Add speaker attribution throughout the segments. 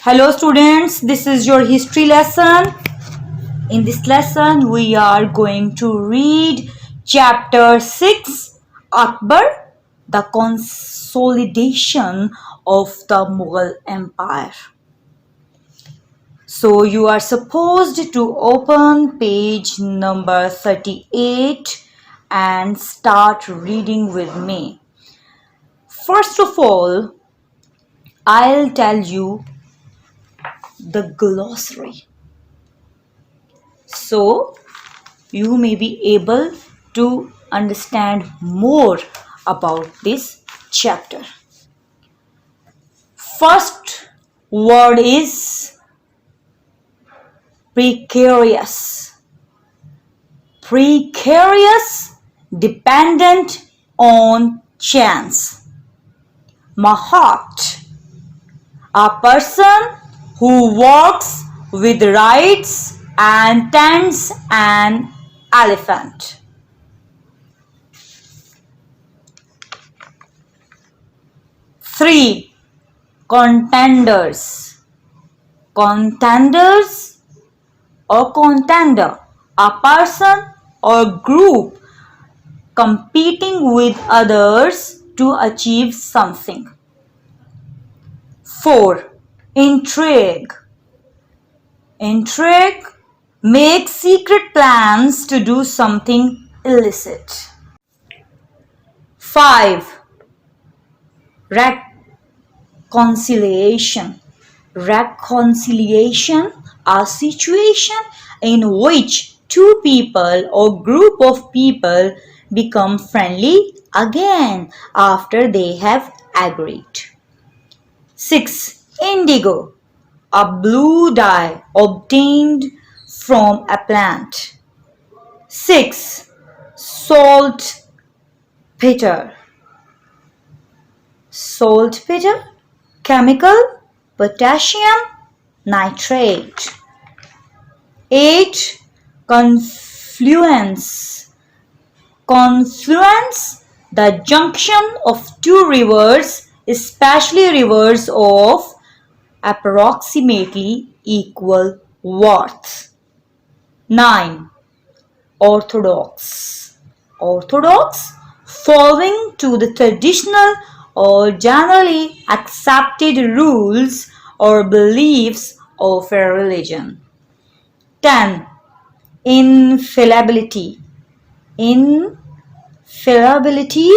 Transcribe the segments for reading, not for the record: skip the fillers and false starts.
Speaker 1: Hello students, this is your history lesson. In this lesson, we are going to read chapter 6, Akbar, the consolidation of the Mughal Empire. So you are supposed to open page number 38 and start reading with me. First of all, I'll tell you the glossary, so you may be able to understand more about this chapter. First word is precarious. Precarious, dependent on chance. Mahat, a person who walks with rides and tends an elephant. Three, contenders. Contenders or contender, a person or group competing with others to achieve something. 4. Intrigue. Intrigue makes secret plans to do something illicit. 5. Reconciliation. Reconciliation, a situation in which two people or group of people become friendly again after they have agreed. 6. Indigo, a blue dye obtained from a plant. 6. Saltpetre. Saltpetre, chemical, potassium, nitrate. 8. Confluence. Confluence, the junction of two rivers, especially rivers of approximately equal worth. 9. Orthodox. Orthodox, following to the traditional or generally accepted rules or beliefs of a religion. 10. Infallibility. Infallibility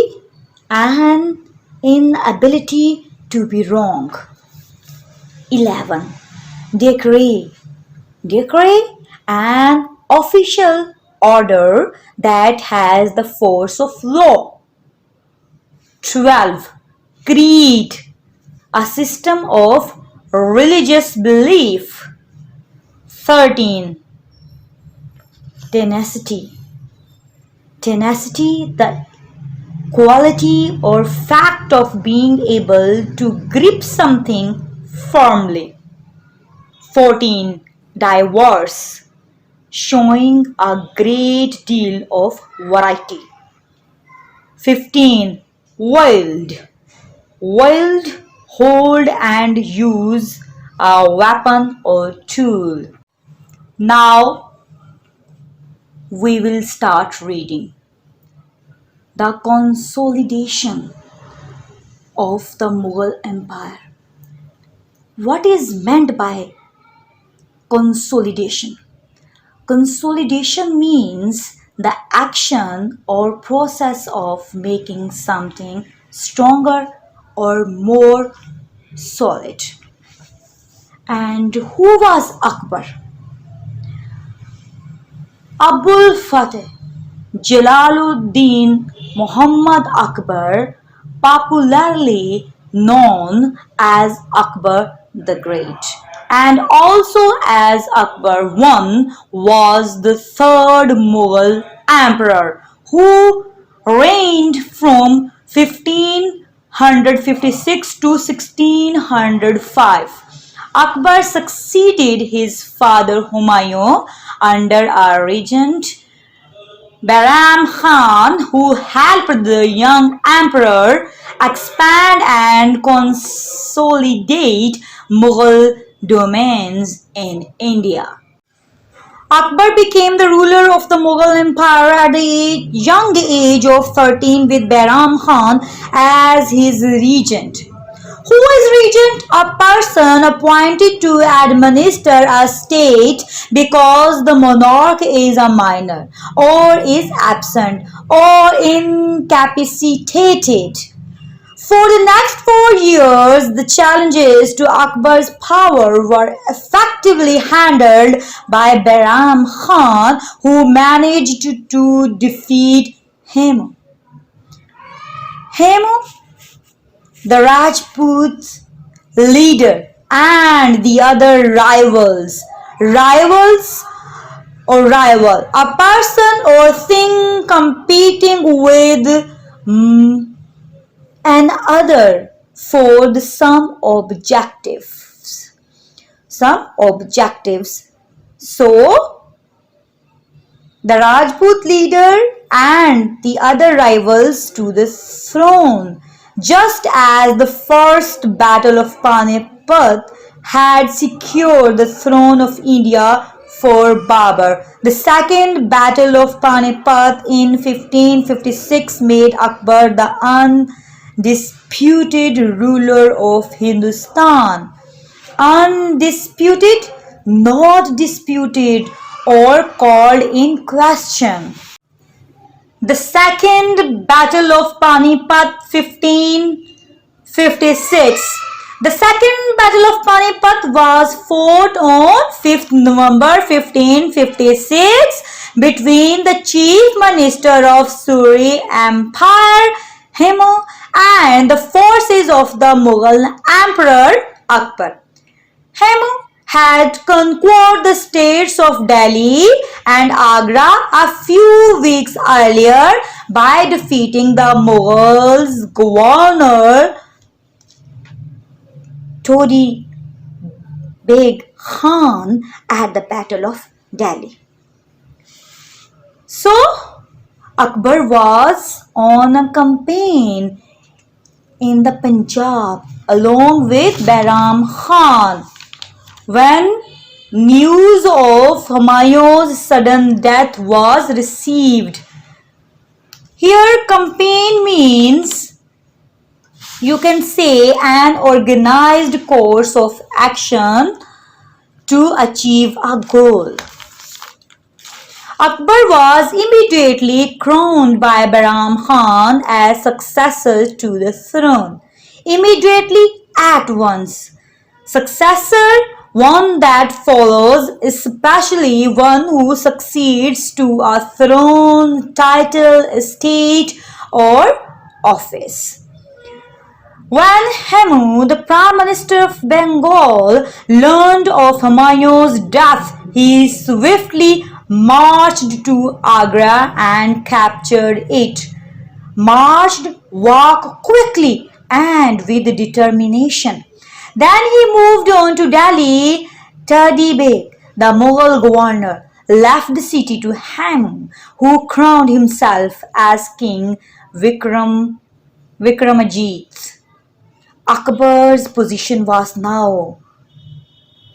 Speaker 1: and inability to be wrong. 11. Decree. Decree, an official order that has the force of law. 12. Creed, a system of religious belief. 13. Tenacity. Tenacity, the quality or fact of being able to grip something firmly. 14. Diverse, showing a great deal of variety. 15. Wield. Wield, hold and use a weapon or tool. Now we will start reading. The consolidation of the Mughal Empire. What is meant by consolidation? Consolidation means the action or process of making something stronger or more solid. And who was Akbar? Abdul Fateh Jalaluddin Muhammad Akbar, popularly known as Akbar the Great and also as Akbar I, was the third Mughal emperor who reigned from 1556 to 1605. Akbar succeeded his father Humayun under a regent Bahram Khan, who helped the young emperor expand and consolidate Mughal domains in India. Akbar became the ruler of the Mughal Empire at the young age of 13 with Bahram Khan as his regent. Who is regent? A person appointed to administer a state because the monarch is a minor or is absent or incapacitated. For the next 4 years, the challenges to Akbar's power were effectively handled by Bahram Khan, who managed to defeat him. Hemu, the Rajput leader, and the other rivals or rival, a person or thing competing with another for the some objectives. So, the Rajput leader and the other rivals to the throne. Just as the first battle of Panipat had secured the throne of India for Babur, the second battle of Panipat in 1556 made Akbar the undisputed ruler of Hindustan. Undisputed, not disputed or called in question. The second battle of Panipat 1556. The second battle of Panipat was fought on 5th November 1556 between the chief minister of Sulh-e-Empire Hemu and the forces of the Mughal Emperor Akbar. Hemu had conquered the states of Delhi and Agra a few weeks earlier by defeating the Mughals governor Todar Khan at the Battle of Delhi. So, Akbar was on a campaign in the Punjab along with Bahram Khan when news of Humayun's sudden death was received. Here, campaign means, you can say, an organized course of action to achieve a goal. Akbar was immediately crowned by Bahram Khan as successor to the throne. Immediately, at once. Successor, one that follows, especially one who succeeds to a throne, title, estate, or office. When Hemu, the Prime Minister of Bengal, learned of Humayun's death, he swiftly marched to Agra and captured it. Walked quickly and with determination. Then he moved on to Delhi. Todar Mal, the Mughal governor, left the city to Hemu, who crowned himself as King Vikramajit. Akbar's position was now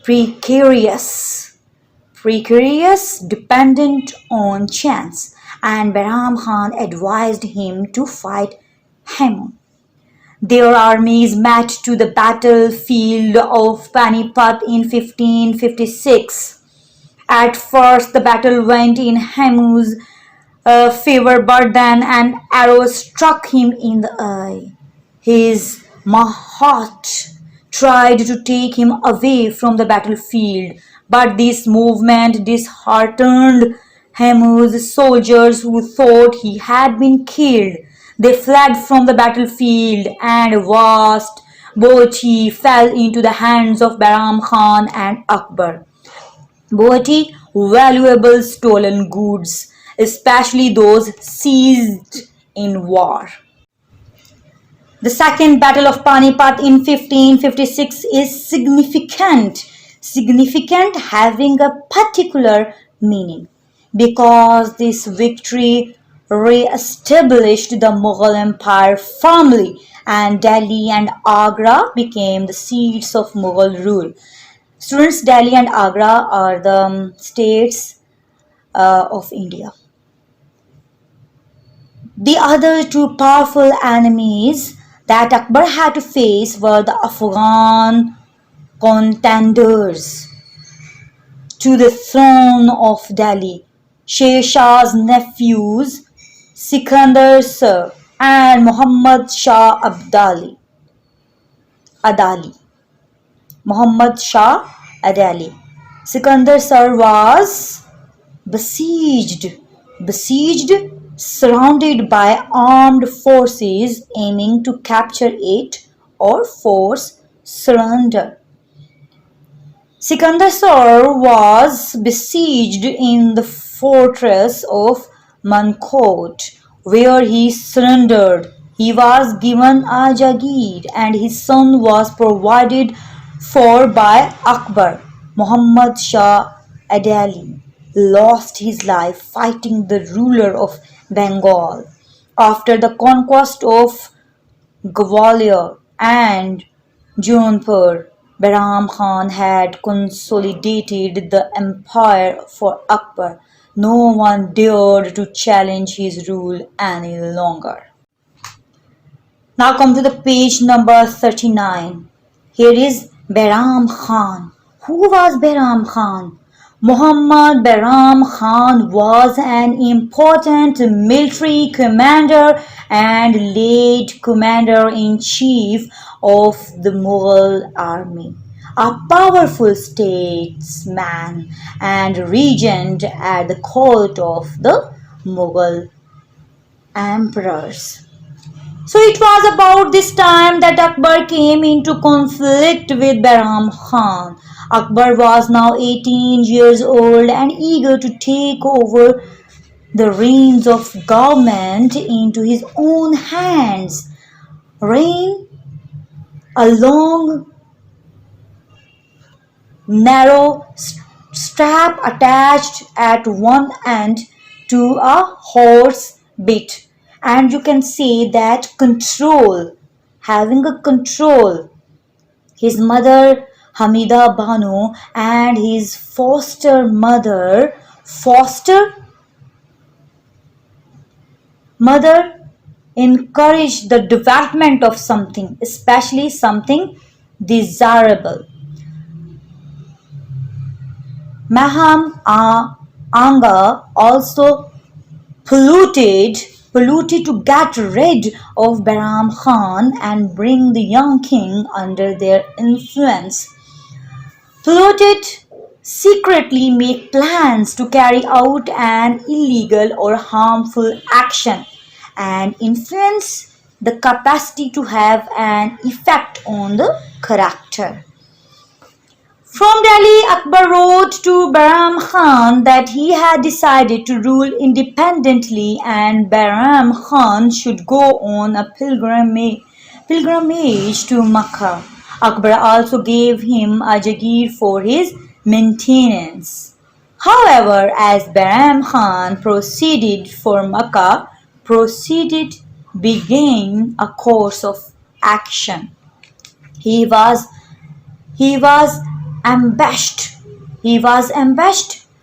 Speaker 1: precarious, dependent on chance, and Bahram Khan advised him to fight Hemu. Their armies met to the battlefield of Panipat in 1556. At first, the battle went in Hemu's favor, but then an arrow struck him in the eye. His Mahat tried to take him away from the battlefield, but this movement disheartened Hemu's soldiers, who thought he had been killed. They fled from the battlefield, and vast booty fell into the hands of Bahram Khan and Akbar. Booty, valuable stolen goods, especially those seized in war. The second battle of Panipat in 1556 is significant having a particular meaning, because this victory re-established the Mughal Empire firmly, and Delhi and Agra became the seats of Mughal rule. Students, Delhi and Agra are the states of India. The other two powerful enemies that Akbar had to face were the Afghan contenders to the throne of Delhi, Sher Shah's nephews Sikandar Sir and Muhammad Shah Adali. Muhammad Shah Adali. Sikandar Sir was besieged, besieged, surrounded by armed forces aiming to capture it or force surrender. Sikandar Sir was besieged in the fortress of Mankot, where he surrendered. He was given a Jagir and his son was provided for by Akbar. Muhammad Shah Adali lost his life fighting the ruler of Bengal. After the conquest of Gwalior and Jaunpur, Bahram Khan had consolidated the empire for Akbar. No one dared to challenge his rule any longer. Now come to the page number 39. Here is Bahram Khan. Who was Bahram Khan? Muhammad Bahram Khan was an important military commander and late commander-in-chief of the Mughal army, a powerful statesman and regent at the court of the Mughal emperors. So it was about this time that Akbar came into conflict with Bahram Khan. Akbar was now 18 years old and eager to take over the reins of government into his own hands. Reign a long, narrow strap attached at one end to a horse bit, and you can say that control, having a control. His mother Hamida Banu and his foster mother encouraged the development of something, especially something desirable. Maham Anga also polluted to get rid of Bahram Khan and bring the young king under their influence. Polluted secretly make plans to carry out an illegal or harmful action and influence the capacity to have an effect on the character. From Delhi, Akbar wrote to Bahram Khan that he had decided to rule independently and Bahram Khan should go on a pilgrimage to Makkah. Akbar also gave him a Jagir for his maintenance. However, as Bahram Khan proceeded for Makkah, began a course of action. He was ambushed.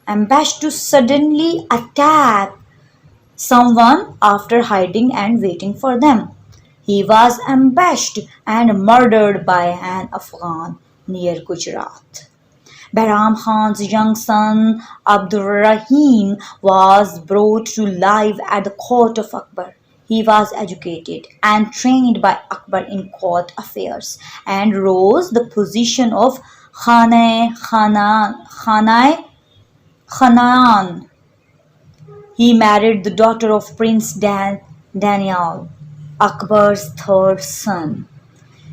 Speaker 1: Ambushed to suddenly attack someone after hiding and waiting for them. He was ambushed and murdered by an Afghan near Gujarat. Bahram Khan's young son Abdul Rahim was brought to life at the court of Akbar. He was educated and trained by Akbar in court affairs and rose the position of Khanan. He married the daughter of Prince Daniel, Akbar's third son.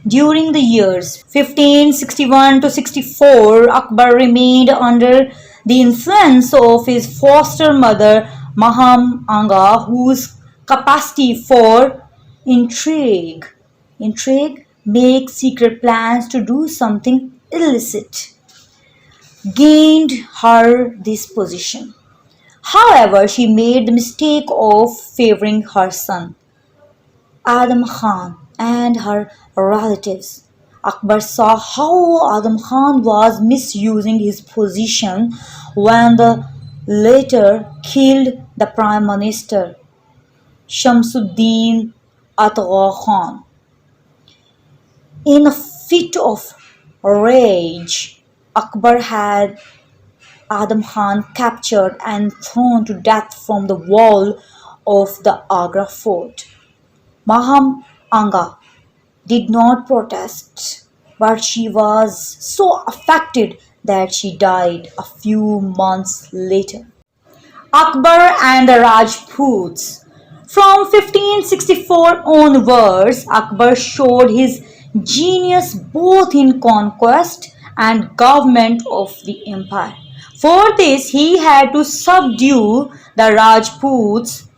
Speaker 1: During the years 1561 to 64, Akbar remained under the influence of his foster mother Maham Anga, whose capacity for intrigue, make secret plans to do something illicit, gained her this position. However, she made the mistake of favoring her son, Adam Khan, and her relatives. Akbar saw how Adam Khan was misusing his position when the latter killed the Prime Minister Shamsuddin Atgha Khan. In a fit of rage, Akbar had Adam Khan captured and thrown to death from the wall of the Agra fort. Maham Anga did not protest, but she was so affected that she died a few months later. Akbar and the Rajputs. From 1564 onwards, Akbar showed his genius both in conquest and government of the empire. For this, he had to subdue the Rajputs,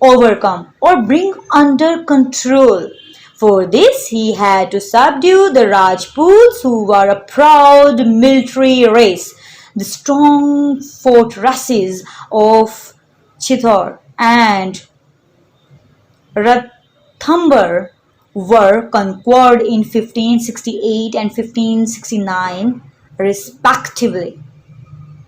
Speaker 1: overcome, or bring under control. For this, he had to subdue the Rajputs, who were a proud military race. The strong fortresses of Chittor and Ranthambore were conquered in 1568 and 1569 respectively.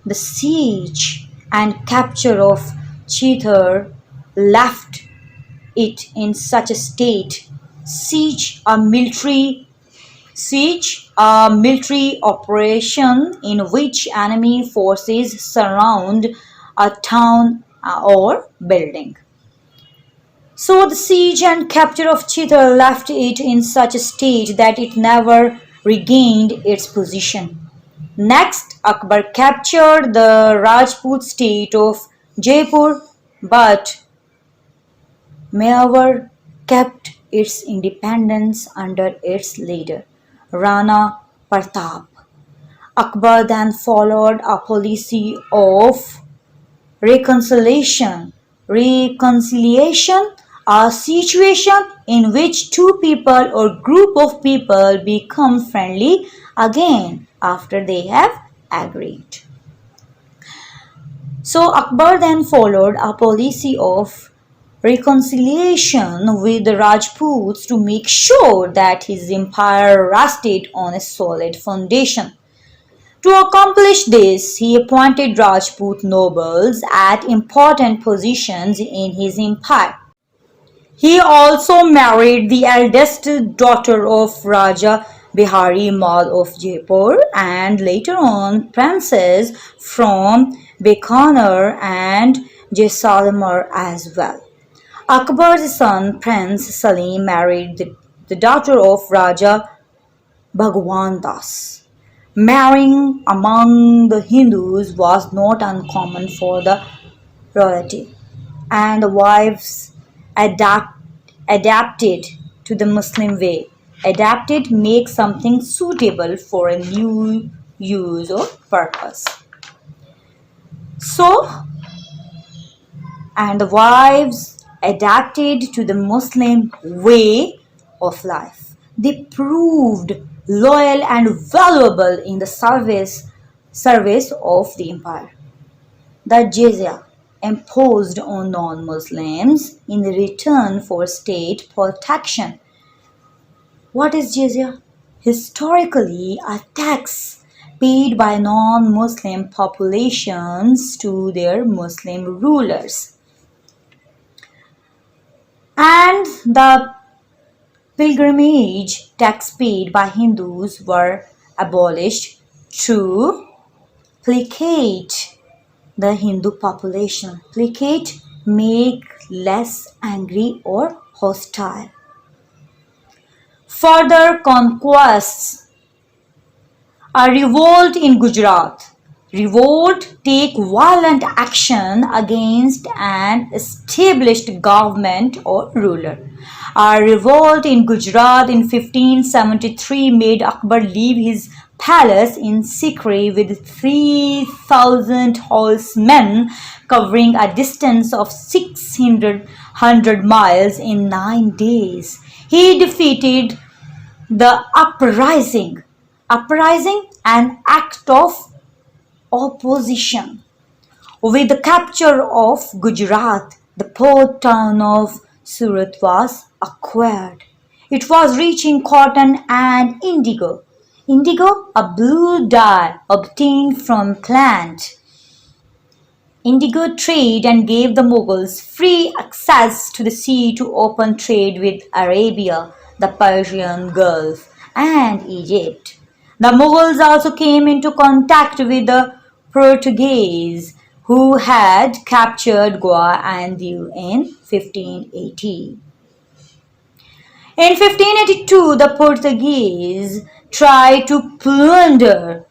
Speaker 1: The siege and capture of Chittor left it in such a state. Siege, a military operation in which enemy forces surround a town or building. So the siege and capture of Chittor left it in such a state that it never regained its position. Next, Akbar captured the Rajput state of Jaipur, but Mewar kept its independence under its leader, Rana Pratap. Akbar then followed a policy of reconciliation, a situation in which two people or group of people become friendly again after they have agreed. So Akbar then followed a policy of reconciliation with the Rajputs to make sure that his empire rested on a solid foundation. To accomplish this, he appointed Rajput nobles at important positions in his empire. He also married the eldest daughter of Raja Bihari Mal of Jaipur and later on princes from Bikaner and Jaisalmer as well. Akbar's son Prince Salim married the daughter of Raja Bhagwan Das. Marrying among the Hindus was not uncommon for the royalty, and the wives adapted to the Muslim way. Adapted makes something suitable for a new use or purpose. And the wives adapted to the Muslim way of life. They proved loyal and valuable in the service of the empire. The jizya imposed on non-Muslims in return for state protection. What is jizya? Historically, a tax paid by non-Muslim populations to their Muslim rulers. And the pilgrimage tax paid by Hindus were abolished to placate the Hindu population. Placate, make less angry or hostile. Further conquests. A revolt in Gujarat. Revolt take violent action against an established government or ruler. A revolt in Gujarat in 1573 made Akbar leave his palace in Sikri with 3,000 horsemen covering a distance of 600 miles in 9 days. He defeated the uprising, an act of opposition. With the capture of Gujarat, the port town of Surat was acquired. It was rich in cotton and indigo. Indigo, a blue dye obtained from plant. Indigo trade and gave the Mughals free access to the sea to open trade with Arabia, the Persian Gulf, and Egypt. The Mughals also came into contact with the Portuguese, who had captured Goa and Diu in 1580. In 1582, the Portuguese tried to plunder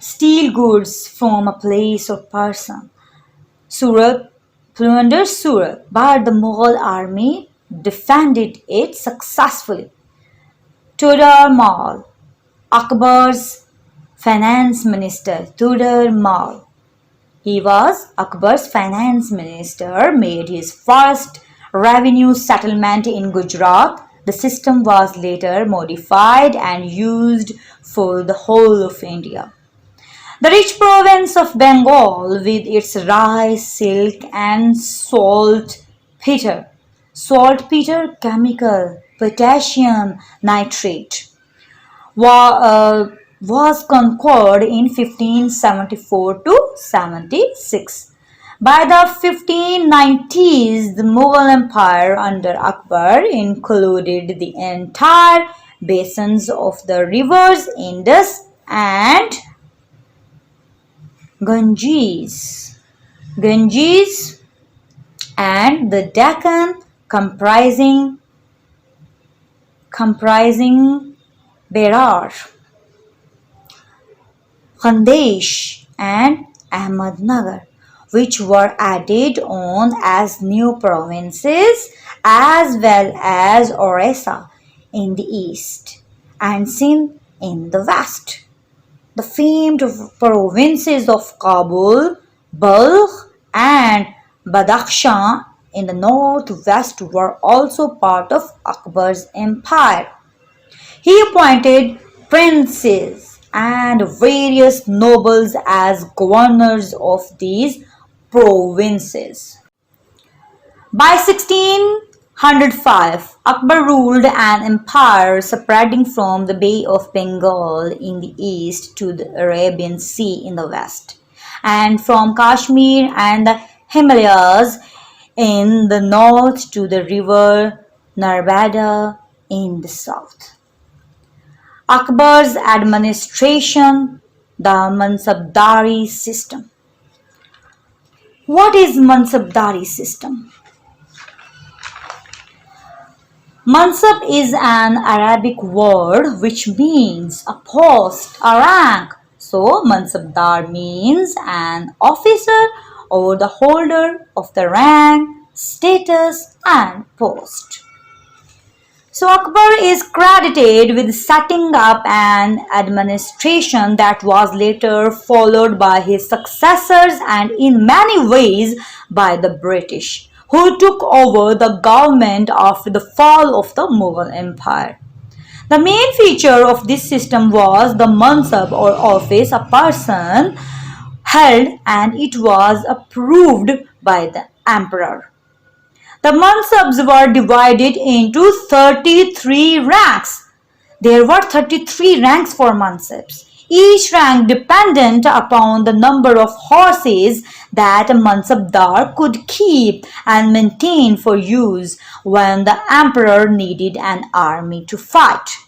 Speaker 1: steel goods from a place or person. Surat plundered Surat, but the Mughal army defended it successfully. Todar Mal, Akbar's finance minister, Todar Mal. He was Akbar's finance minister, made his first revenue settlement in Gujarat. The system was later modified and used for the whole of India. The rich province of Bengal, with its rice, silk, and saltpetre chemical, potassium, nitrate, was conquered in 1574 to 76. By the 1590s, the Mughal Empire under Akbar included the entire basins of the rivers Indus and Ganges and the Deccan, comprising Berar, Khandesh, and Ahmednagar, which were added on as new provinces, as well as Orissa in the east and Sindh in the west. The famed provinces of Kabul, Balkh, and Badakhshan in the northwest were also part of Akbar's empire. He appointed princes and various nobles as governors of these provinces. By 1605, Akbar ruled an empire spreading from the Bay of Bengal in the east to the Arabian Sea in the west, and from Kashmir and the Himalayas in the north to the river Narmada in the south. Akbar's administration, the Mansabdari system. What is Mansabdari system? Mansab is an Arabic word which means a post, a rank. So, Mansabdar means an officer or the holder of the rank, status, and post. So, Akbar is credited with setting up an administration that was later followed by his successors and in many ways by the British, who took over the government after the fall of the Mughal Empire. The main feature of this system was the mansab or office a person held, and it was approved by the emperor. The mansabs were divided into 33 ranks. There were 33 ranks for mansabs, each rank dependent upon the number of horses that a mansabdar could keep and maintain for use when the emperor needed an army to fight.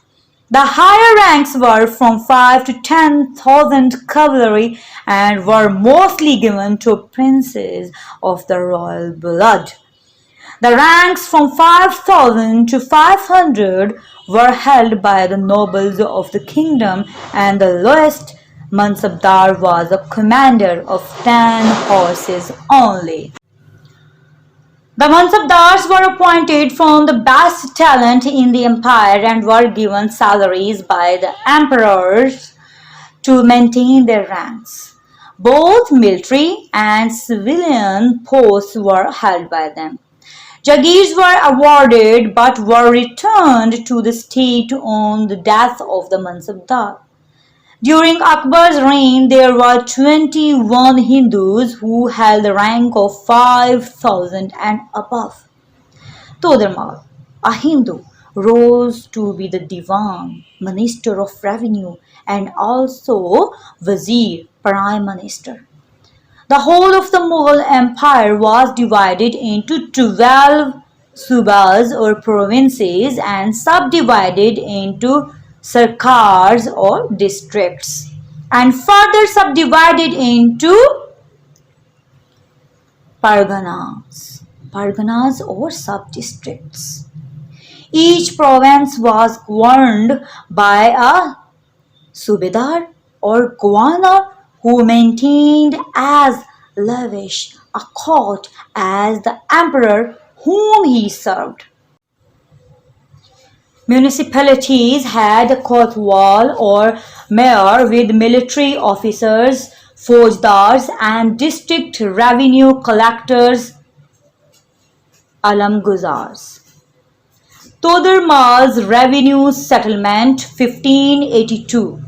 Speaker 1: The higher ranks were from 5 to 10,000 cavalry and were mostly given to princes of the royal blood. The ranks from 5,000 to 500 were held by the nobles of the kingdom, and the lowest mansabdar was a commander of 10 horses only. The mansabdars were appointed from the best talent in the empire and were given salaries by the emperors to maintain their ranks. Both military and civilian posts were held by them. Jagirs were awarded but were returned to the state on the death of the mansabdar. During Akbar's reign, there were 21 Hindus who held the rank of 5,000 and above. Todar Mal. a Hindu, rose to be the Diwan, Minister of Revenue, and also Wazir, Prime Minister. The whole of the Mughal Empire was divided into 12 subas or provinces and subdivided into sarkars or districts, and further subdivided into parganas or sub-districts. Each province was governed by a subedar or governor who maintained as lavish a court as the emperor whom he served. Municipalities had a kotwal or mayor with military officers, faujdars, and district revenue collectors, alamguzars. Todar Mal's revenue settlement 1582.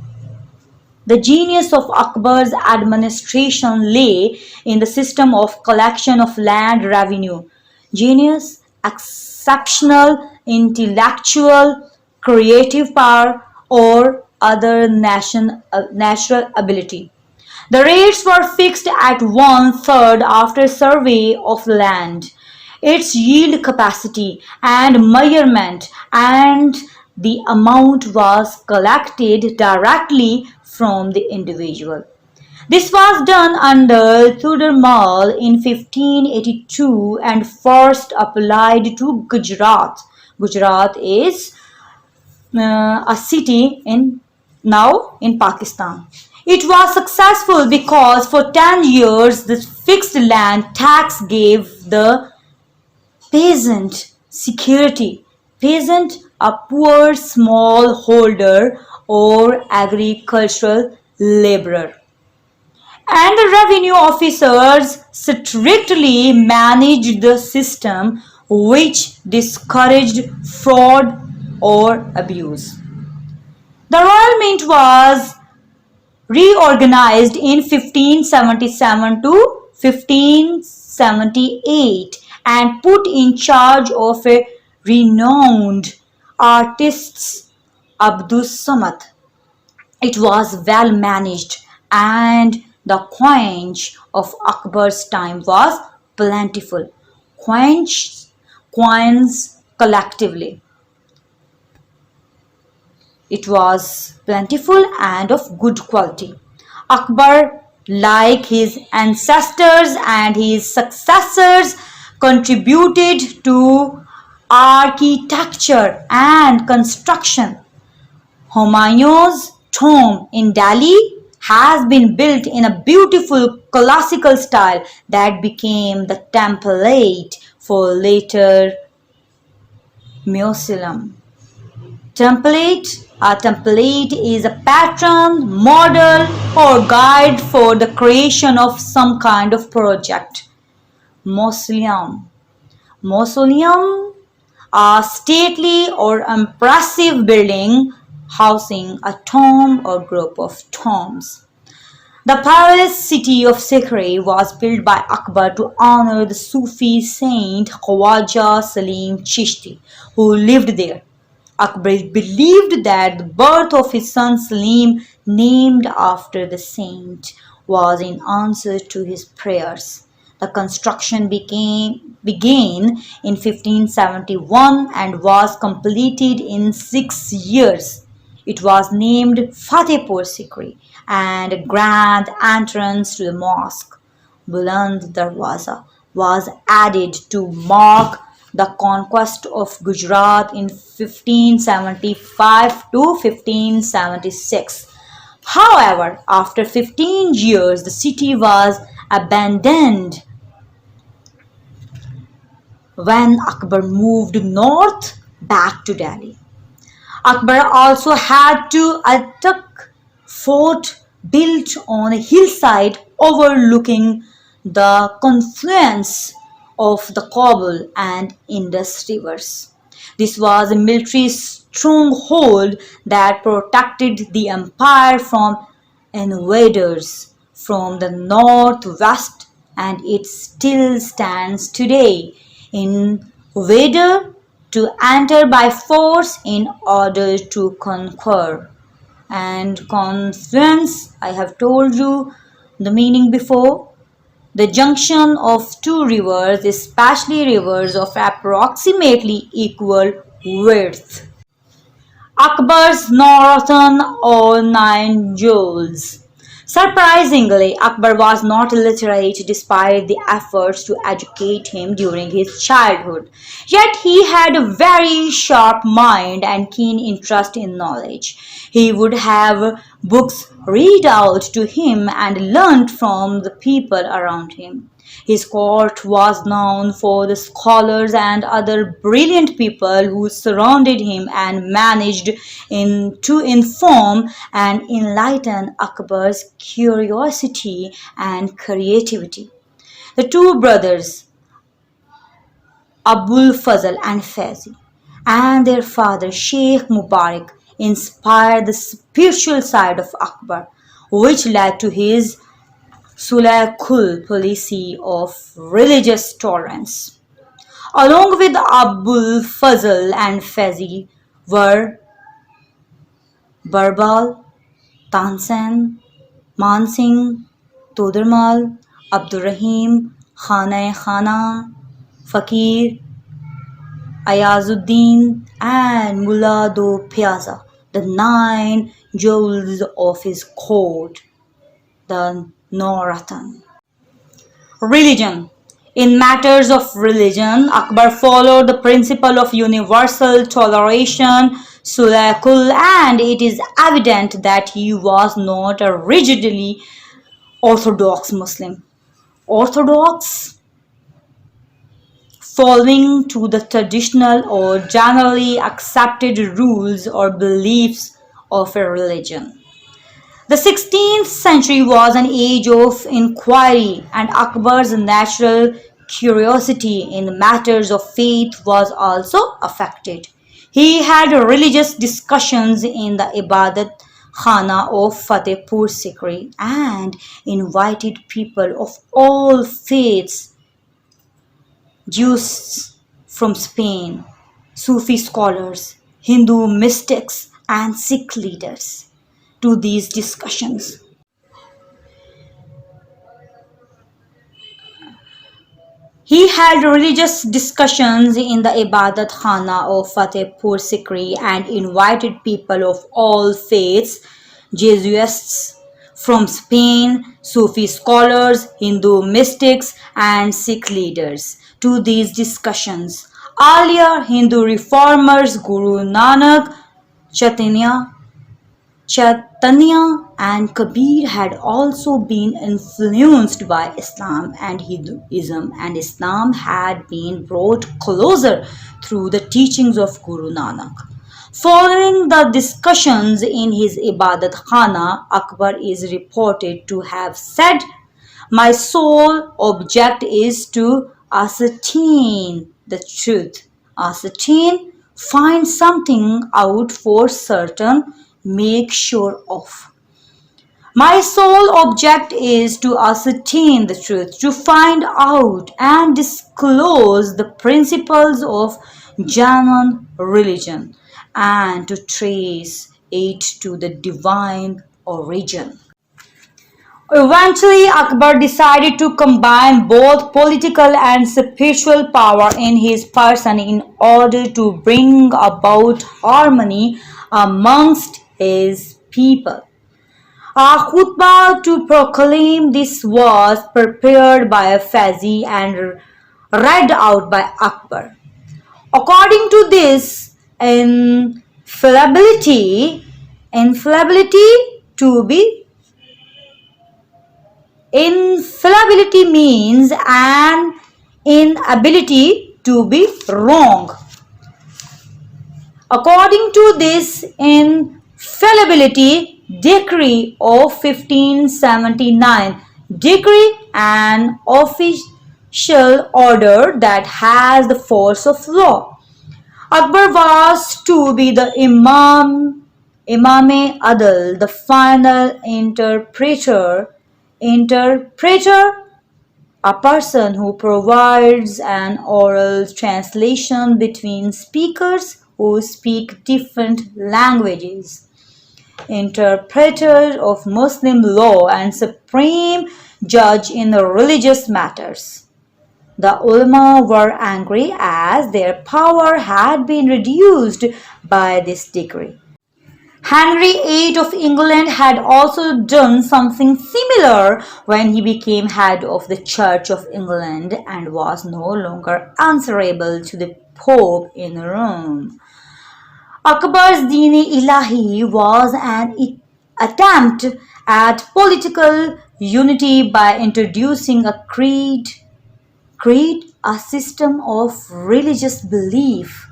Speaker 1: The genius of Akbar's administration lay in the system of collection of land revenue. Genius, exceptional intellectual, creative power, or other natural ability. The rates were fixed at 1/3 after survey of the land, its yield capacity and measurement, and the amount was collected directly from the individual. This was done under Todar Mal in 1582 and first applied to Gujarat. Gujarat is a city now in Pakistan. It was successful because for 10 years the fixed land tax gave the peasant security. Peasant, a poor smallholder or agricultural laborer. And the revenue officers strictly managed the system, which discouraged fraud or abuse. The Royal Mint was reorganized in 1577 to 1578 and put in charge of a renowned artist, Abdul Samad. It was well managed and the coinage of Akbar's time was plentiful. Coins collectively. It was plentiful and of good quality. Akbar, like his ancestors and his successors, contributed to architecture and construction. Humayun's tomb in Delhi has been built in a beautiful classical style that became the template for later mausoleum. A template is a pattern, model, or guide for the creation of some kind of project. Mausoleum, a stately or impressive building housing a tomb or group of tombs. The palace city of Sikri was built by Akbar to honor the Sufi saint Khwaja Salim Chishti, who lived there. Akbar believed that the birth of his son Salim, named after the saint, was in answer to his prayers. The construction began in 1571 and was completed in 6 years. It was named Fatehpur Sikri and a grand entrance to the mosque, Buland Darwaza, was added to mark the conquest of Gujarat in 1575 to 1576. However, after 15 years, the city was abandoned when Akbar moved north back to Delhi. Akbar also had to attack fort built on a hillside overlooking the confluence of the Kabul and Indus rivers. This was a military stronghold that protected the empire from invaders from the northwest, and it still stands today. Invader to enter by force in order to conquer. And confluence, I have told you the meaning before. The junction of two rivers, especially rivers of approximately equal width. Akbar's Nauratan or nine jewels. Surprisingly, Akbar was not illiterate despite the efforts to educate him during his childhood. Yet he had a very sharp mind and keen interest in knowledge. He would have books read out to him and learnt from the people around him. His court was known for the scholars and other brilliant people who surrounded him and managed to inform and enlighten Akbar's curiosity and creativity. The two brothers, Abdul Fazal and Faizi, and their father Sheikh Mubarak inspired the spiritual side of Akbar, which led to his Sulh-e-Kul policy of religious tolerance. Along with Abdul Fazal and Faizi were Birbal, Tansen, Mansingh, Todar Mal, Abdul Rahim, Khana, Fakir, Ayazuddin, and Mullah do Piazza, the nine jewels of his court, the Nauratan. Religion. In matters of religion, Akbar followed the principle of universal toleration, Sulh-e-Kul, and it is evident that he was not a rigidly orthodox Muslim. Orthodox, following to the traditional or generally accepted rules or beliefs of a religion. The 16th century was an age of inquiry, and Akbar's natural curiosity in matters of faith was also affected. He had religious discussions in the Ibadat Khana of Fatehpur Sikri and invited people of all faiths, Jews from Spain, Sufi scholars, Hindu mystics, and Sikh leaders to these discussions. He had religious discussions in the Ibadat Khana of Fatehpur Sikri and invited people of all faiths, Jesuits from Spain, Sufi scholars, Hindu mystics, and Sikh leaders to these discussions. Earlier Hindu reformers Guru Nanak, Chaitanya and Kabir had also been influenced by Islam and Hinduism, and Islam had been brought closer through the teachings of Guru Nanak. Following the discussions in his Ibadat Khana, Akbar is reported to have said, "My sole object is to ascertain the truth. Ascertain, find something out for certain, make sure of. My sole object is to ascertain the truth, to find out and disclose the principles of genuine religion, and to trace it to the divine origin." Eventually, Akbar decided to combine both political and spiritual power in his person in order to bring about harmony amongst his people. A khutbah to proclaim this was prepared by Faizi and read out by Akbar. According to this, infallibility means an inability to be wrong. According to this infallibility decree of 1579, decree an official order that has the force of law. Akbar was to be the Imam-e Adl, the final interpreter a person who provides an oral translation between speakers who speak different languages, interpreter of Muslim law and supreme judge in religious matters. The ulama were angry as their power had been reduced by this decree. Henry VIII of England had also done something similar when he became head of the Church of England and was no longer answerable to the Pope in Rome. Akbar's Deen-e-Ilahi was an attempt at political unity by introducing a creed, a system of religious belief,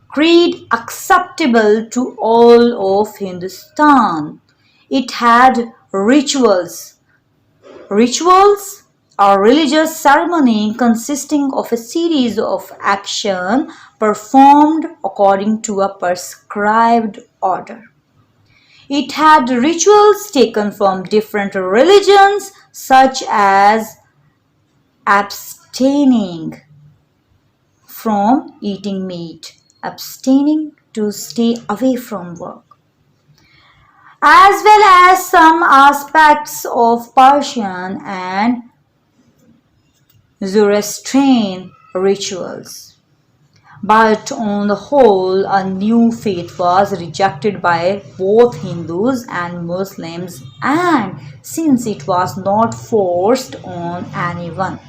Speaker 1: creed acceptable to all of Hindustan. It had rituals. Rituals are religious ceremony consisting of a series of action performed according to a prescribed order. It had rituals taken from different religions such as abstaining from eating meat, abstaining to stay away from work, as well as some aspects of Persian and Zoroastrian rituals. But on the whole, a new faith was rejected by both Hindus and Muslims, and since it was not forced on anyone,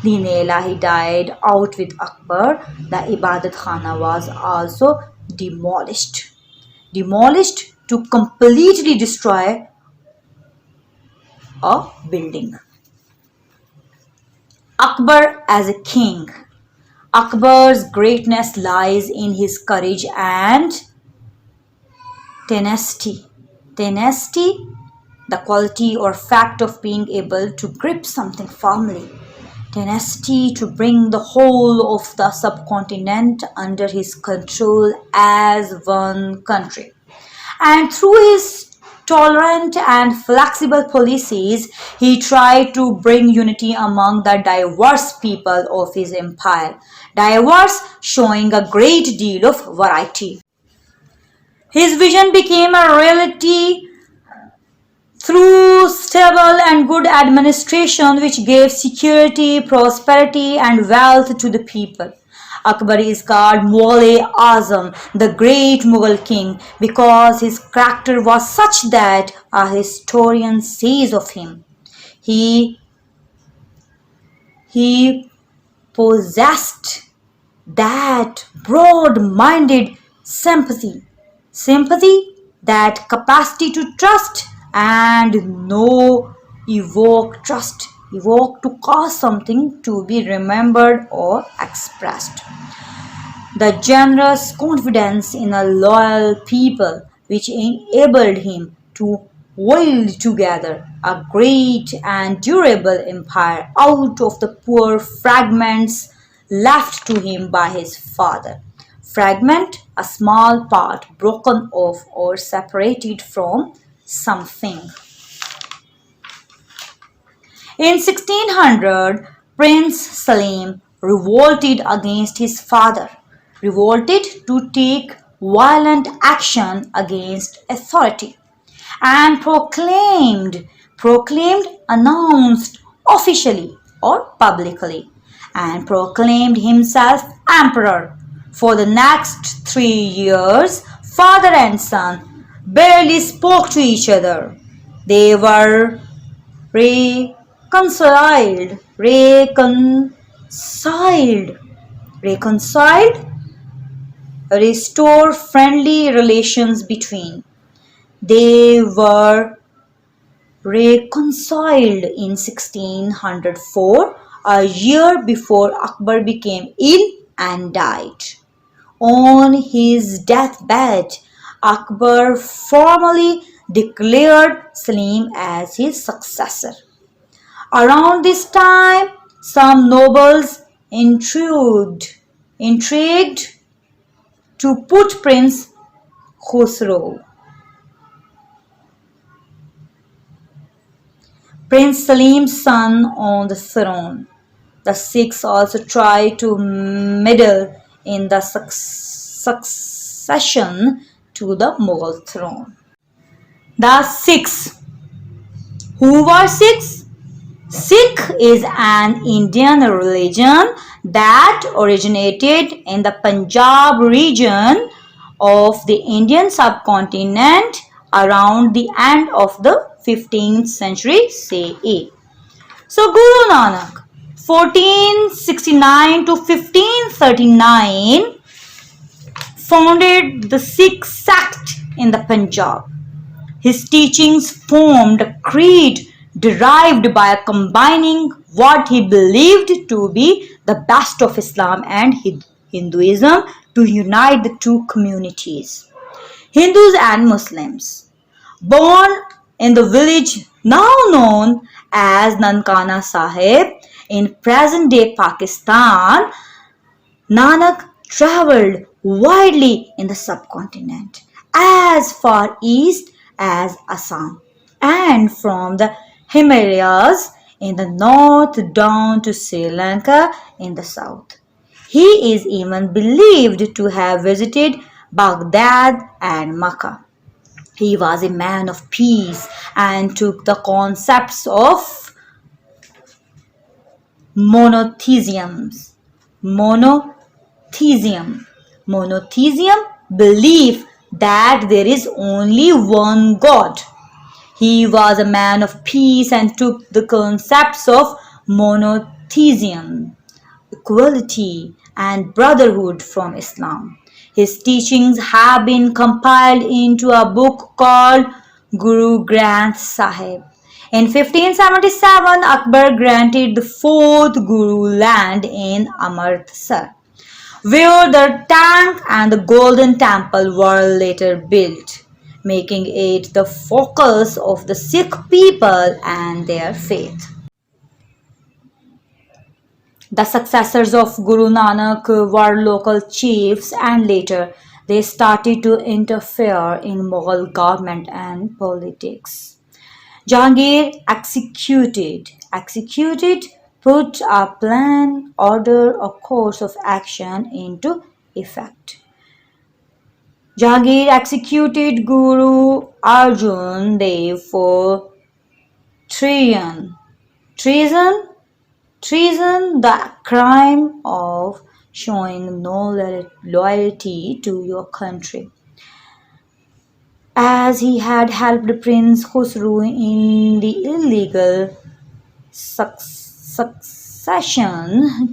Speaker 1: Deen-e-Ilahi died out with Akbar. The Ibadat Khana was also demolished to completely destroy a building. Akbar as a king. Akbar's greatness lies in his courage and tenacity. Tenacity, the quality or fact of being able to grip something firmly. Tenacity to bring the whole of the subcontinent under his control as one country. And through his tolerant and flexible policies, he tried to bring unity among the diverse people of his empire. Diverse, showing a great deal of variety. His vision became a reality through stable and good administration which gave security, prosperity and wealth to the people. Akbar is called Mughal-e-Azam, the great Mughal king, because his character was such that a historian says of him, he possessed that broad-minded sympathy, that capacity to trust and know, evoke to cause something to be remembered or expressed. The generous confidence in a loyal people which enabled him to wield together a great and durable empire out of the poor fragments left to him by his father. Fragment, a small part broken off or separated from something. In 1600, Prince Salim revolted against his father, revolted to take violent action against authority, and announced officially or publicly, and proclaimed himself emperor. For the next 3 years, father and son barely spoke to each other. They were reconciled, restore friendly relations between. They were reconciled in 1604, a year before Akbar became ill and died. On his deathbed, Akbar formally declared Salim as his successor. Around this time, some nobles intrigued to put Prince Khosrow Prince Salim's son on the throne. The Sikhs also tried to meddle in the succession to the Mughal throne. The Sikhs. Who were Sikhs? Sikh is an Indian religion that originated in the Punjab region of the Indian subcontinent around the end of the 15th century CE. So Guru Nanak, 1469 to 1539, founded the Sikh sect in the Punjab. His teachings formed a creed derived by combining what he believed to be the best of Islam and Hinduism to unite the two communities, Hindus and Muslims. Born in the village now known as Nankana Sahib in present-day Pakistan, Nanak travelled widely in the subcontinent, as far east as Assam, and from the Himalayas in the north down to Sri Lanka in the south. He is even believed to have visited Baghdad and Makkah. He was a man of peace and took the concepts of monotheism, belief that there is only one God. He was a man of peace and took the concepts of monotheism, equality, and brotherhood from Islam. His teachings have been compiled into a book called Guru Granth Sahib. In 1577, Akbar granted the fourth Guru land in Amritsar, where the tank and the golden temple were later built, making it the focus of the Sikh people and their faith. The successors of Guru Nanak were local chiefs, and later they started to interfere in Mughal government and politics. Jahangir executed, put a plan, order, a course of action into effect. Jahangir executed Guru Arjan Dev for treason, the crime of showing no loyalty to your country, as he had helped Prince Khusru in the illegal succession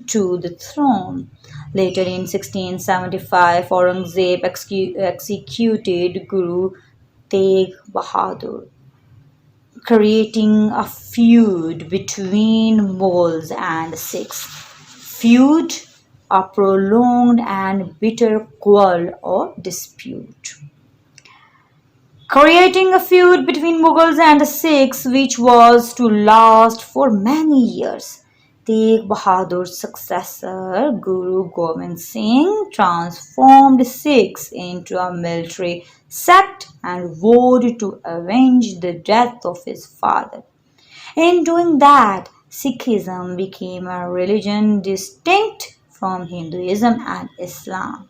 Speaker 1: to the throne. Later in 1675, Aurangzeb executed Guru Tegh Bahadur, creating a feud between Mughals and Sikhs. Feud, a prolonged and bitter quarrel or dispute. Creating a feud between Mughals and the Sikhs, which was to last for many years. Tegh Bahadur's successor, Guru Gobind Singh, transformed Sikhs into a military sect and vowed to avenge the death of his father. In doing that, Sikhism became a religion distinct from Hinduism and Islam.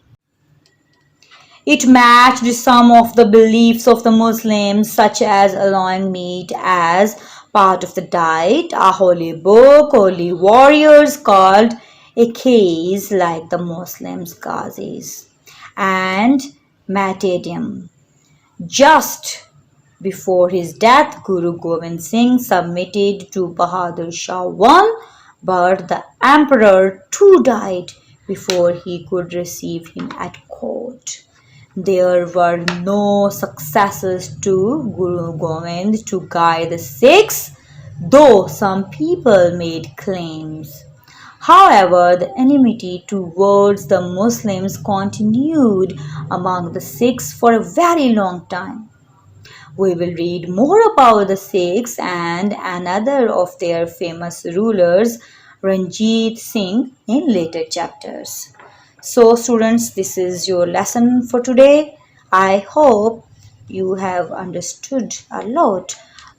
Speaker 1: It matched some of the beliefs of the Muslims, such as allowing meat as part of the diet, a holy book, holy warriors called Akis like the Muslims Ghazis, and martyrdom. Just before his death, Guru Gobind Singh submitted to Bahadur Shah I, but the emperor too died before he could receive him at court. There were no successors to Guru Gobind to guide the Sikhs, though some people made claims. However, the enmity towards the Muslims continued among the Sikhs for a very long time. We will read more about the Sikhs and another of their famous rulers, Ranjit Singh, in later chapters. So students, this is your lesson for today. I hope you have understood a lot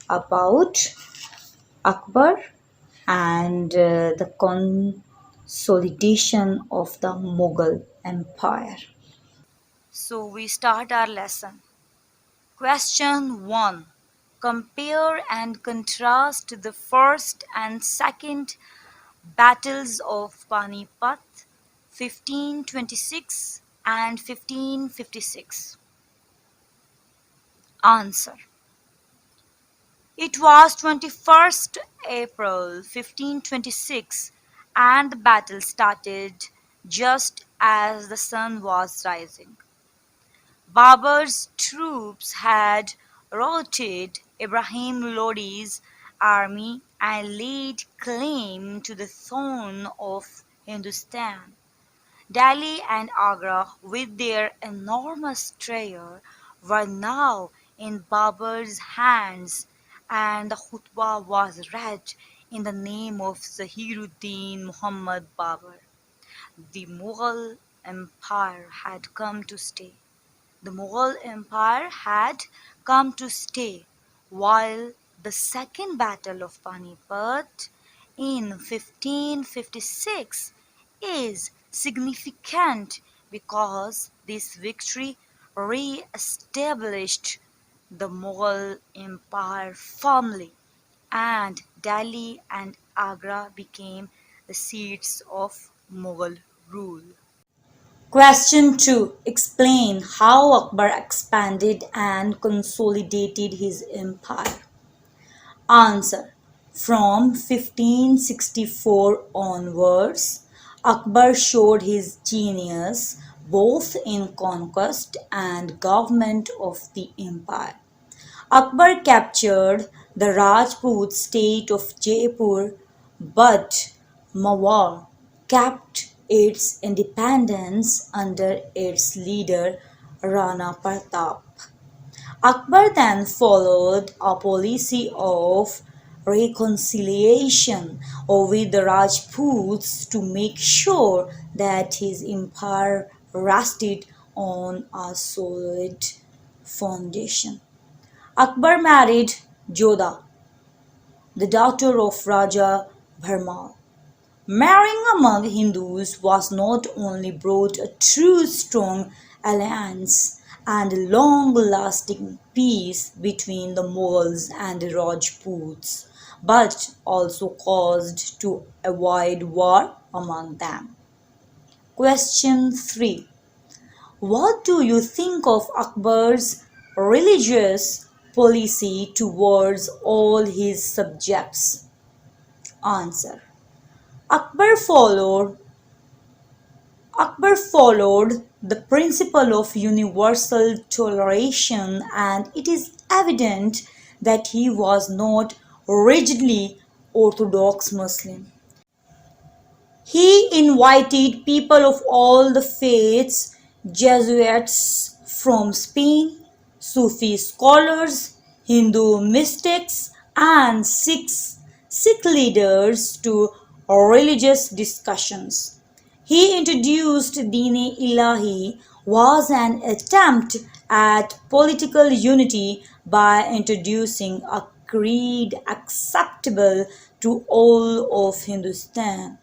Speaker 1: about Akbar and the consolidation of the Mughal Empire. So we start our lesson. Question 1. Compare and contrast the first and second battles of Panipat 1526 and 1556. Answer. It was 21st April 1526 and the battle started just as the sun was rising. Babur's troops had routed Ibrahim Lodi's army and laid claim to the throne of Hindustan. Delhi and Agra, with their enormous treasure, were now in Babur's hands, and the khutbah was read in the name of Zahiruddin Muhammad Babur. The Mughal Empire had come to stay. The Mughal Empire had come to stay, while the Second Battle of Panipat in 1556 is significant because this victory re-established the Mughal Empire firmly, and Delhi and Agra became the seats of Mughal rule. Question 2. Explain how Akbar expanded and consolidated his empire. Answer. From 1564 onwards, Akbar showed his genius both in conquest and government of the empire. Akbar captured the Rajput state of Jaipur, but Mawar kept its independence under its leader Rana Pratap. Akbar then followed a policy of reconciliation with the Rajputs to make sure that his empire rested on a solid foundation. Akbar married Jodha, the daughter of Raja Bharmal. Marrying among Hindus was not only brought a true strong alliance and long-lasting peace between the Mughals and the Rajputs, but also caused to avoid war among them. Question 3. What do you think of Akbar's religious policy towards all his subjects? Answer. Akbar followed Akbar followed the principle of universal toleration, and it is evident that he was not rigidly orthodox Muslim. He invited people of all the faiths, Jesuits from Spain, Sufi scholars, Hindu mystics, and Sikh leaders to religious discussions. He introduced Deen-e-Ilahi was an attempt at political unity by introducing a creed acceptable to all of Hindustan.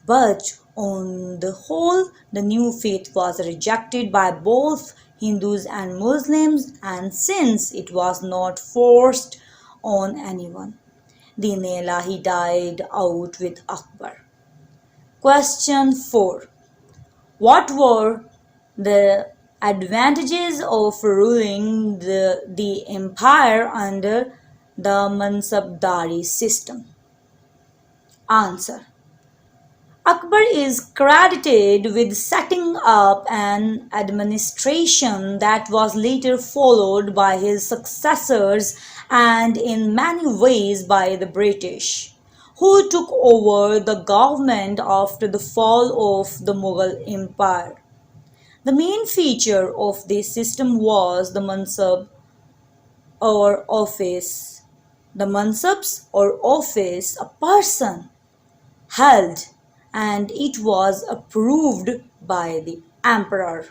Speaker 1: But on the whole, the new faith was rejected by both Hindus and Muslims, and since it was not forced on anyone, Deen-e-Ilahi died out with Akbar. Question 4. What were the advantages of ruling the empire under the Mansabdari system? Answer. Akbar is credited with setting up an administration that was later followed by his successors and in many ways by the British, who took over the government after the fall of the Mughal Empire. The main feature of this system was the mansab or office. The mansabs or office a person held, and it was approved by the emperor.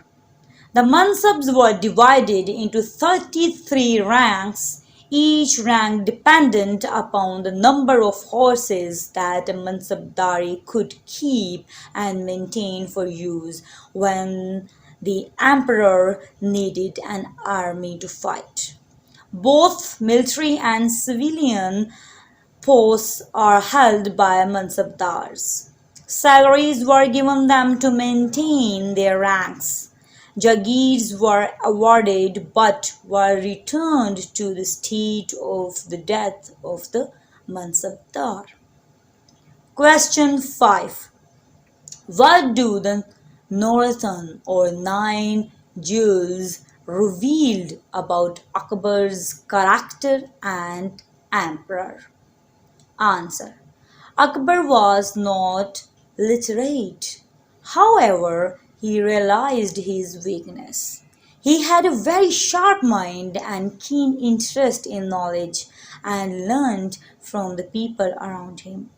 Speaker 1: The mansabs were divided into 33 ranks, each rank dependent upon the number of horses that a mansabdari could keep and maintain for use when the emperor needed an army to fight. Both military and civilian posts are held by mansabdars. Salaries were given them to maintain their ranks. Jagirs were awarded but were returned to the state of the death of the mansabdar. Question 5. What do the Nauratan or nine jewels revealed about Akbar's character and emperor? Answer. Akbar was not literate. However, he realized his weakness. He had a very sharp mind and keen interest in knowledge and learned from the people around him.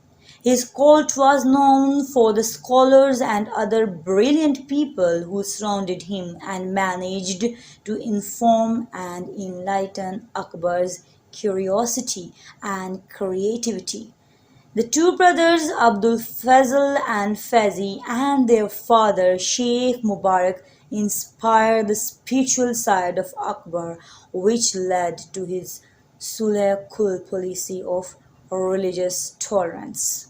Speaker 1: His court was known for the scholars and other brilliant people who surrounded him and managed to inform and enlighten Akbar's curiosity and creativity. The two brothers Abdul Fazal and Faizi and their father Sheikh Mubarak inspired the spiritual side of Akbar, which led to his Sulh-e-Kul policy of religious tolerance.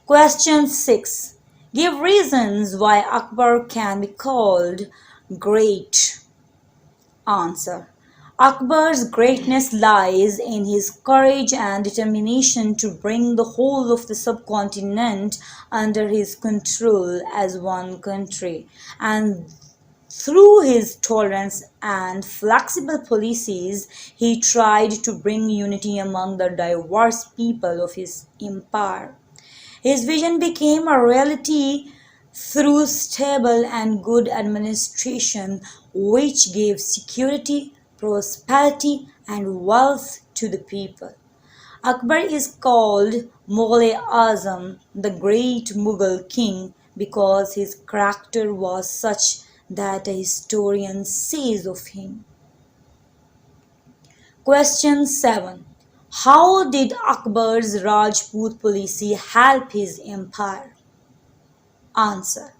Speaker 1: Question 6. Give reasons why Akbar can be called great. Answer. Akbar's greatness lies in his courage and determination to bring the whole of the subcontinent under his control as one country, and through his tolerance and flexible policies, he tried to bring unity among the diverse people of his empire. His vision became a reality through stable and good administration, which gave security, prosperity, and wealth to the people. Akbar is called Mughal-e-Azam, the great Mughal king, because his character was such that a historian says of him. Question 7. How did Akbar's Rajput policy help his empire? Answer.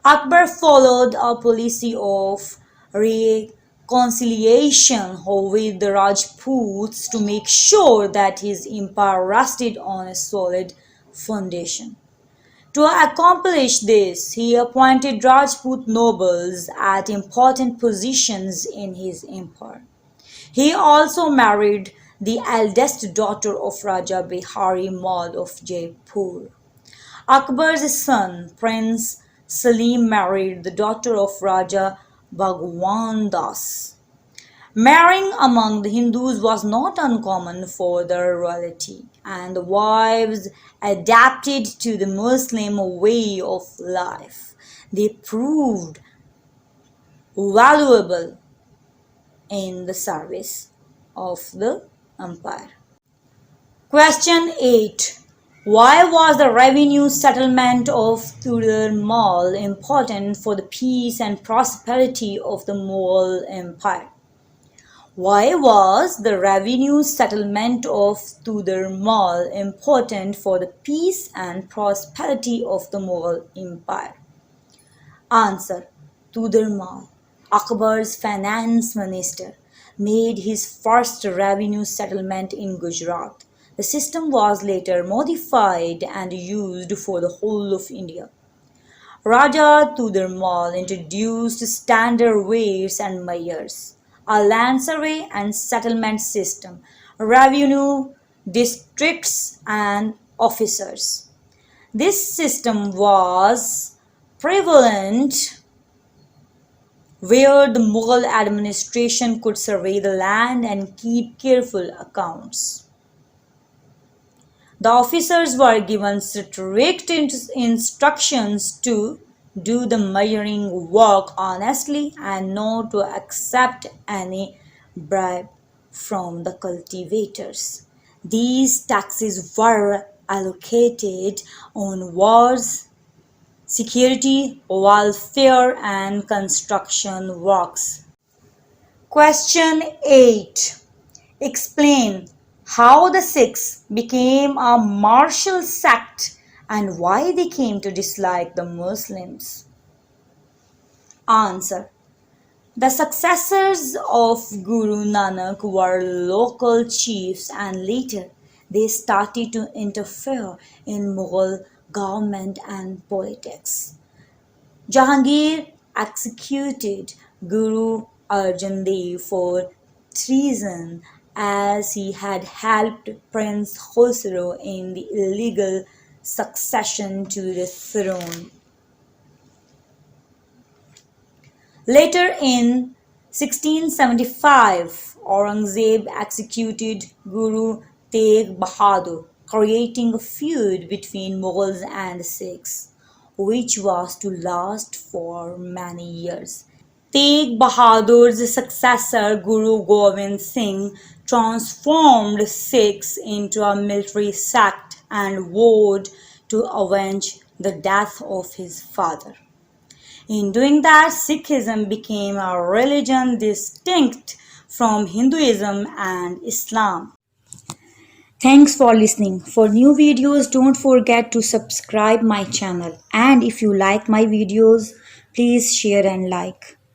Speaker 1: Akbar followed a policy of reconciliation with the Rajputs to make sure that his empire rested on a solid foundation. To accomplish this, he appointed Rajput nobles at important positions in his empire. He also married the eldest daughter of Raja Bihari Mal of Jaipur. Akbar's son, Prince Salim, married the daughter of Raja Bhagwan Das. Marrying among the Hindus was not uncommon for the royalty, and the wives adapted to the Muslim way of life. They proved valuable in the service of the empire. Question 8. Why was the revenue settlement of Todar Mal important for the peace and prosperity of the Mughal Empire? Why was the revenue settlement of Todar Mal important for the peace and prosperity of the Mughal Empire? Answer. Todar Mal, Akbar's finance minister, made his first revenue settlement in Gujarat. The system was later modified and used for the whole of India. Raja Todar Mal introduced standard weights and measures, a land survey and settlement system, revenue districts and officers. This system was prevalent where the Mughal administration could survey the land and keep careful accounts. The officers were given strict instructions to do the measuring work honestly and not to accept any bribe from the cultivators. These taxes were allocated on wars, security, welfare, and construction works. Question 8. Explain how the Sikhs became a martial sect and why they came to dislike the Muslims. Answer. The successors of Guru Nanak were local chiefs and later they started to interfere in Mughal government and politics. Jahangir executed Guru Arjan Dev for treason as he had helped Prince Khosrow in the illegal succession to the throne. Later in 1675, Aurangzeb executed Guru Tegh Bahadur, creating a feud between Mughals and Sikhs, which was to last for many years. Tegh Bahadur's successor Guru Gobind Singh transformed Sikhs into a military sect and vowed to avenge the death of his father. In doing that, Sikhism became a religion distinct from Hinduism and Islam. Thanks for listening. For new videos, don't forget to subscribe my channel. And if you like my videos, please share and like.